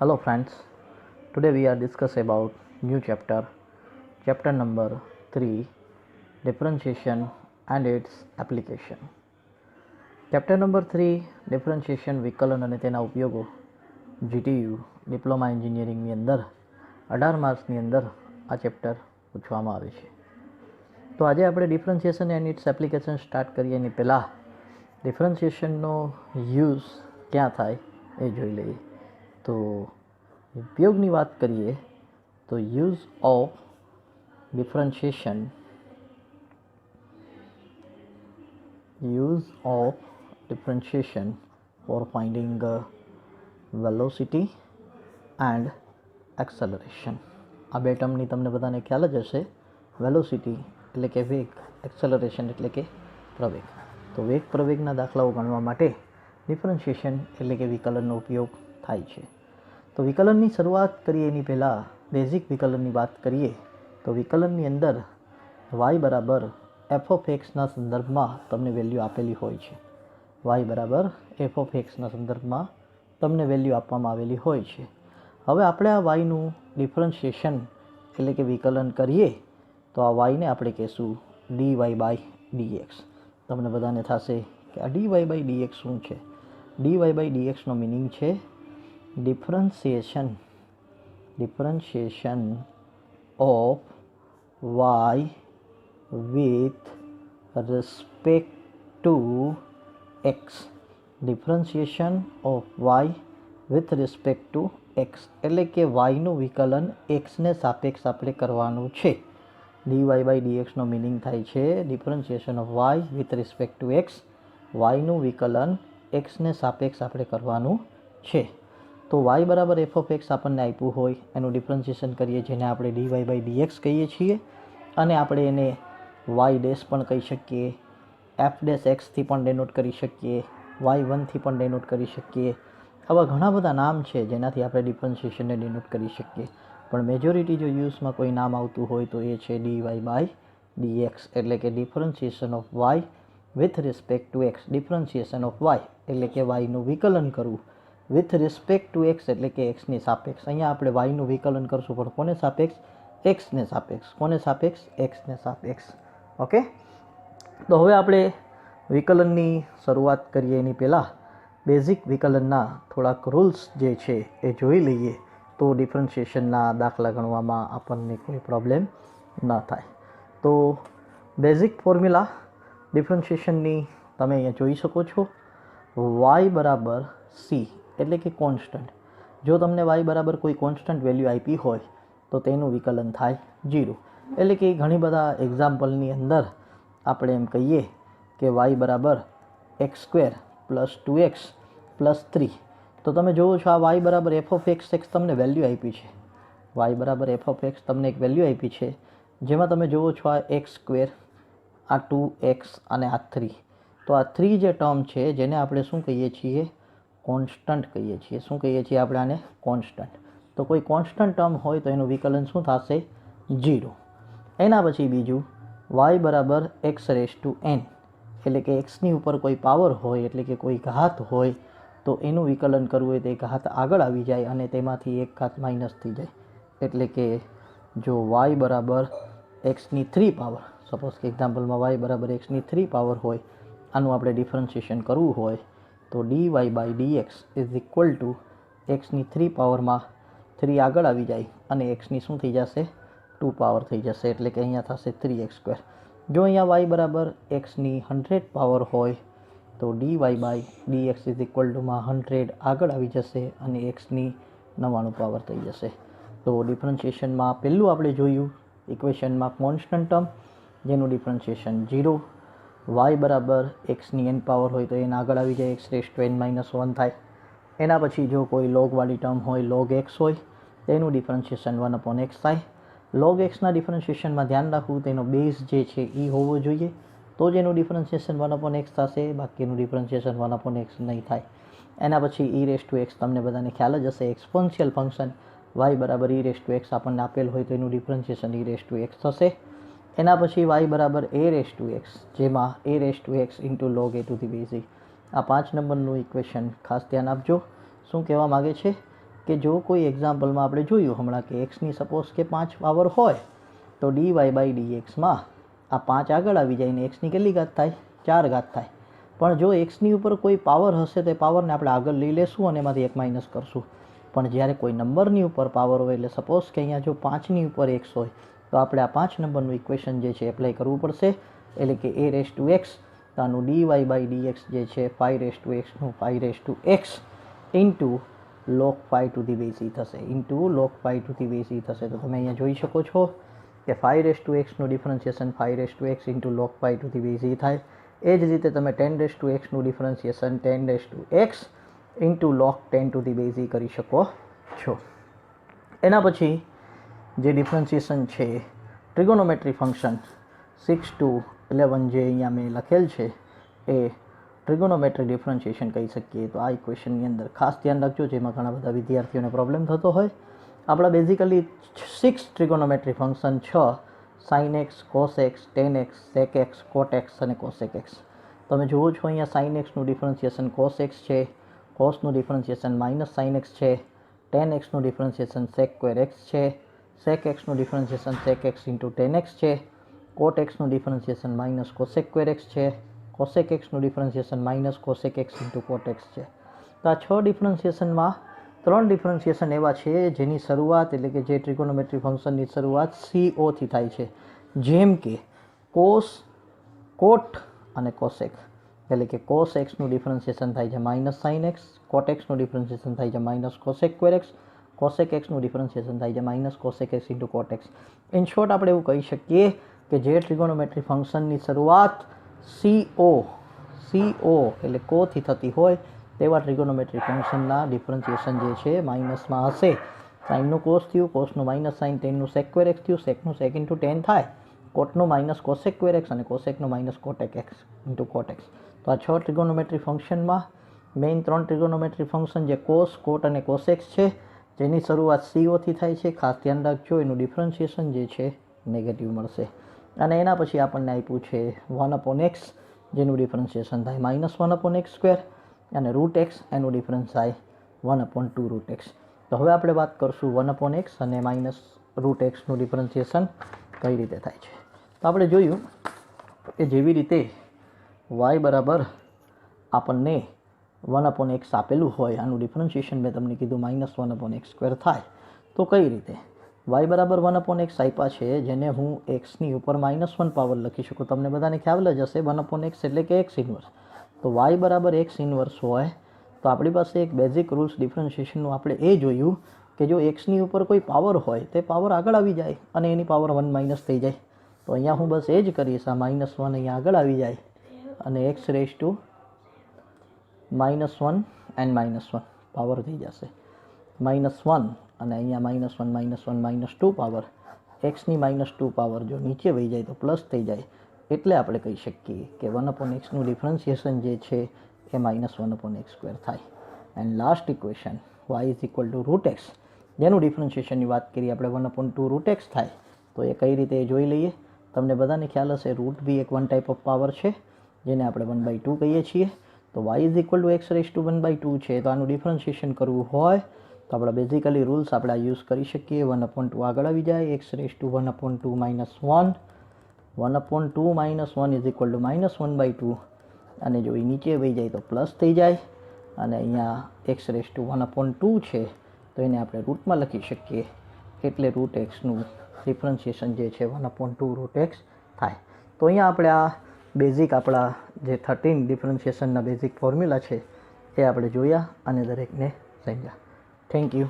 Hello friends, today we are discuss about new chapter number 3, differentiation and its application. Chapter number 3, differentiation વિકલન અને તેના ઉપયોગો GTU diploma એન્જિનિયરિંગની અંદર 18 માર્ક્સની અંદર આ ચેપ્ટર પૂછવામાં આવે છે. તો આજે આપણે differentiation and its application start કરીએ એની પહેલાં ડિફરન્શિએશનનો યુઝ ક્યાં થાય એ જોઈ લઈએ. તો ઉપયોગની વાત કરીએ તો use of differentiation for finding velocity and acceleration. આ બે ટર્મની તમને બધાને ખ્યાલ જ હશે. વેલોસિટી એટલે કે વેગ, એક્સેલરેશન એટલે કે પ્રવેગ. તો વેગ પ્રવેગના દાખલાઓ ગણવા માટે ડિફરન્શિએશન એટલે કે વિકલનનો ઉપયોગ થાય છે. તો વિકલનની શરૂઆત કરીએ એની પહેલાં બેઝિક વિકલનની વાત કરીએ તો વિકલનની અંદર y બરાબર એફ ઓફ એક્સના સંદર્ભમાં તમને વેલ્યુ આપેલી હોય છે. y બરાબર એફ ઓફ એક્સના સંદર્ભમાં તમને વેલ્યુ આપવામાં આવેલી હોય છે. હવે આપણે આ yનું ડિફરન્શિએશન એટલે કે વિકલન કરીએ તો આ yને આપણે કહીશું dy બાય dx. તમને બધાને થશે કે આ dy બાય dx શું છે? dy બાય dxનો મિનિંગ છે differentiation of y with respect to x. differentiation of y with respect to x એટલે કે yનું વિકલન xને સાપેક્ષ આપણે કરવાનું છે. dy બાય dxનો મિનિંગ થાય છે differentiation of y with respect to x. yનું વિકલન xને સાપેક્ષ આપણે કરવાનું છે. તો y બરાબર એફ ઓફ એક્સ આપણને આપ્યું હોય એનું ડિફરન્શિએશન કરીએ જેને આપણે dy બાય dx કહીએ છીએ અને આપણે એને y ડેશ પણ કહી શકીએ, એફ ડેશ એક્સથી પણ ડેનોટ કરી શકીએ, y1થી પણ ડેનોટ કરી શકીએ. આવા ઘણા બધા નામ છે જેનાથી આપણે ડિફરન્શિએશનને ડેનોટ કરી શકીએ, પણ મેજોરિટી જો યુઝમાં કોઈ નામ આવતું હોય તો એ છે dy બાય dx એટલે કે differentiation of y with respect to x. Differentiation of y એટલે કે yનું વિકલન કરવું વિથ રિસ્પેક્ટ ટુ એક્સ એટલે કે એક્સની સાપેક્ષ. અહીંયા આપણે વાયનું વિકલન કરશું પણ કોને સાપેક્ષ? એક્સને સાપેક્ષ. કોને સાપેક્ષ? એક્સને સાપેક્ષ. ઓકે, તો હવે આપણે વિકલનની શરૂઆત કરીએ એની પહેલાં બેઝિક વિકલનના થોડાક રૂલ્સ જે છે એ જોઈ લઈએ તો ડિફરન્શિએશનના દાખલા ગણવામાં આપણને કોઈ પ્રોબ્લેમ ન થાય. તો બેઝિક ફોર્મ્યુલા ડિફરન્શિએશનની તમે અહીંયા જોઈ શકો છો. y બરાબર c એટલે કે કોન્સ્ટન્ટ. જો તમને y બરાબર કોઈ કોન્સ્ટન્ટ વેલ્યુ આપી હોય તો તેનું વિકલન થાય 0. એટલે કે ઘણી બધા એક્ઝામ્પલની અંદર આપણે એમ કહીએ કે y બરાબર x square plus 2x plus 3. તો તમે જુઓ છો આ y બરાબર એફ ઓફ એક્સ તમને વેલ્યુ આપી છે. y બરાબર એફ ઓફ એક્સ તમને એક વેલ્યુ આપી છે જેમાં તમે જુઓ છો આ એક્સ સ્ક્વેર, આ 2x અને આ 3. તો આ 3 જે ટર્મ છે જેને આપણે શું કહીએ છીએ? કોન્સ્ટન્ટ કહીએ છીએ. શું કહીએ છીએ આપણે આને? કોન્સ્ટન્ટ. તો કોઈ કોન્સ્ટન્ટ ટર્મ હોય તો એનું વિકલન શું થશે? 0. એના પછી બીજું y બરાબર એક્સ રેસ ટુ n એટલે કે એક્સની ઉપર કોઈ પાવર હોય એટલે કે કોઈ ઘાત હોય તો એનું વિકલન કરવું હોય તો એ ઘાત આગળ આવી જાય અને તેમાંથી એક ઘાત માઇનસ થઈ જાય. એટલે કે જો y બરાબર એક્સની 3 પાવર, સપોઝ કે એક્ઝામ્પલમાં y બરાબર એક્સની 3 પાવર હોય, આનું આપણે ડિફરન્શિએશન કરવું હોય તો dy by dx is equal to એક્સની 3 પાવરમાં 3 આગળ આવી જાય અને એક્સની શું થઈ જશે? 2 પાવર થઈ જશે. એટલે કે અહીંયા થશે 3x સ્ક્વેર. જો અહીંયા y બરાબર એક્સની 100 પાવર હોય તો dy by dx is equal ટુમાં 100 આગળ આવી જશે અને એક્સની 99 પાવર થઈ જશે. તો ડિફરન્શિએશનમાં પહેલું આપણે જોયું ઇક્વેશનમાં કોન્સ્ટન્ટ ટર્મ જેનું ડિફરન્શિએશન 0. y બરાબર એક્સની n પાવર હોય તો એને આગળ આવી જાય, x raise to n minus 1 થાય. એના પછી જો કોઈ લોગવાળી ટર્મ હોય, લોગ એક્સ હોય તો એનું ડિફરન્શિએશન 1/x થાય. લોગ એક્સના ડિફરન્શિએશનમાં ધ્યાન રાખવું તેનો બેઝ જે છે એ હોવો જોઈએ તો જ એનું ડિફરન્શિએશન 1/x થશે, બાકીનું ડિફરન્શિએશન 1/x નહીં થાય. એના પછી e રેસ ટુ એક્સ તમને બધાને ખ્યાલ જ હશે, એક્સપોન્શિયલ ફંક્શન y બરાબર e રેસ ટુ એક્સ આપણને આપેલ હોય તો એનું differentiation e raise to x થશે. એના પછી y બરાબર a રેસ ટુ એક્સ જેમાં a raise to x into log a two the base. આ 5 નંબરનું ઇક્વેશન ખાસ ધ્યાન આપજો. શું કહેવા માગે છે કે જો કોઈ એક્ઝામ્પલમાં આપણે જોયું હમણાં કે એક્સની સપોઝ કે 5 પાવર હોય તો dy/dxમાં આ 5 આગળ આવી જાય ને એક્સની કેટલી ઘાત થાય? 4 ઘાત થાય. પણ જો એક્સની ઉપર કોઈ પાવર હશે તે પાવરને આપણે આગળ લઈ લેશું અને એમાંથી 1 માઇનસ કરશું. પણ જ્યારે કોઈ નંબરની ઉપર પાવર હોય એટલે સપોઝ કે અહીંયા જો 5ની ઉપર x હોય તો આપણે આ 5 નંબરનું ઇક્વેશન જે છે એપ્લાય કરવું પડશે. એટલે કે a⁴x તો આનું dy/dx જે છે 5⁴નું 5⁴x into log 5 to the base e થશે. log 5 to the base e થશે. તો તમે અહીંયા જોઈ શકો છો કે 5⁴નું differentiation 5⁴x into log 5 to the base e થાય. એ જ રીતે તમે 10⁻x નું differentiation 10⁻x into log 10 to the base e કરી શકો છો. એના પછી જે ડિફરન્શિએશન છે ટ્રિગોનોમેટ્રી ફંક્શન 6 to 11 જે અહીંયા મેં લખેલ છે એ ટ્રિગોનોમેટ્રી ડિફરન્શિએશન કહી શકીએ. તો આ ઇક્વેશનની અંદર ખાસ ધ્યાન રાખજો, જેમાં ઘણા બધા વિદ્યાર્થીઓને પ્રોબ્લેમ થતો હોય. આપણા basically 6 trigonometry function 6 sin x, cos x, tan x, sec x, cot x અને cosec x. તમે જુઓ છો અહીંયા sin x નું ડિફરન્શિએશન cos x છે, cosનું ડિફરન્શિએશન માઇનસ sin x છે, tan x નું ડિફરન્શિએશન sec square x છે, sec x નું differentiation sec x into tan x છે, cot x નું differentiation minus cosec square x છે, cosec x નું differentiation minus cosec x into cot x છે. તો આ 6 ડિફરન્શિએશનમાં 3 ડિફરન્શિએશન એવા છે જેની શરૂઆત એટલે કે જે ટ્રિગોનોમેટ્રી ફંક્શનની શરૂઆત CO થી થાય છે. જેમ કે cos, cot અને cosec. એટલે કે cos x નું ડિફરન્શિએશન થાય છે minus sin x, cot x નું ડિફરન્શિએશન થાય છે minus cosec square x, cosec x નું ડિફરન્શિએશન થાય છે minus cosec x into cot x. In short આપણે એવું કહી શકીએ કે જે ટ્રિગોનોમેટ્રી ફંક્શનની શરૂઆત CO એટલે કોથી થતી હોય તેવા ટ્રિગોનોમેટ્રી ફંક્શનના ડિફરન્શિએશન જે છે માઇનસમાં હશે. સાઇનનું કોસ થયું, કોસનું માઇનસ સાઇન, ટેનનું સેક સ્ક્વેર એક્સ થયું, સેકનું સેક ઇન્ટુ ટેન થાય, કોટનું માઇનસ કોસેક સ્ક્વેર એક્સ અને કોસેકનું માઇનસ કોટેક એક્સ ઇન્ટુ કોટેક્સ. તો આ 6 ટ્રિગોનોમેટ્રી ફંક્શનમાં મેઇન 3 ટ્રિગોનોમેટ્રી ફંક્શન જે કોસ, કોટ અને કોસેક્સ છે જેની શરૂઆત CO થી થાય છે. ખાસ ધ્યાન રાખજો, એનું ડિફરન્શિએશન જે છે નેગેટિવ મળશે. અને એના પછી આપણને આપ્યું છે 1/x જેનું ડિફરન્શિએશન થાય -1/x² અને √x એનું ડિફરન્સ થાય 1/2√x. તો હવે આપણે વાત કરશું 1/x અને -√x નું ડિફરન્શિએશન કઈ રીતે થાય છે. તો આપણે જોયું કે જેવી રીતે y બરાબર આપણને 1/x આપેલું હોય, આનું ડિફરન્શિએશન મેં તમને કીધું -1/x² થાય. તો કઈ રીતે y બરાબર 1/x આપ્યા છે જેને હું xની ઉપર -1 પાવર લખી શકું. તમને બધાને ખ્યાલ જ હશે 1/x એટલે કે x ઇન્વર્સ. તો y બરાબર x ઇન્વર્સ હોય તો આપણી પાસે એક બેઝિક રૂલ્સ ડિફરન્શિએશનનું આપણે એ જોયું કે જો એક્સની ઉપર કોઈ પાવર હોય તે પાવર આગળ આવી જાય અને એની પાવર 1 માઇનસ થઈ જાય. તો અહીંયા હું બસ એ જ કરીશ, આ -1 અહીંયા આગળ આવી જાય અને x⁻⁻⁻1 and -1 પાવર થઈ જશે. -1 અને અહીંયા -1 -2 પાવર, એક્સની -2 પાવર જો નીચે વહી જાય તો પ્લસ થઈ જાય. એટલે આપણે કહી શકીએ કે 1/x નું ડિફરન્શિએશન જે છે એ -1/x² થાય. And last equation y √x જેનું ડિફરન્શિએશનની વાત કરીએ આપણે 1/2√x થાય. તો એ કઈ રીતે જોઈ લઈએ. તમને બધાને ખ્યાલ હશે રૂટ બી એક વન ટાઈપ ઓફ પાવર છે જેને આપણે 1/2 કહીએ છીએ. તો y x⁻² છે. તો આનું ડિફરન્શિએશન કરવું હોય તો આપણે બેઝિકલી રૂલ્સ આપણે યુઝ કરી શકીએ. 1/2 આગળ આવી જાય, x⁻² 1/2 -1, 1/2 -1 = -1/2 અને જો એ નીચે વહી જાય તો પ્લસ થઈ જાય. અને અહીંયા x⁻1/2 છે તો એને આપણે રૂટમાં લખી શકીએ એટલે √x નું ડિફરન્શિએશન જે છે 1/2√x થાય. તો અહીંયા આપણે આ બેઝિક આપણા જે 13 ડિફરન્શિએશનના બેઝિક ફોર્મ્યુલા છે એ આપણે જોયા અને દરેકને સમજ્યા. Thank you.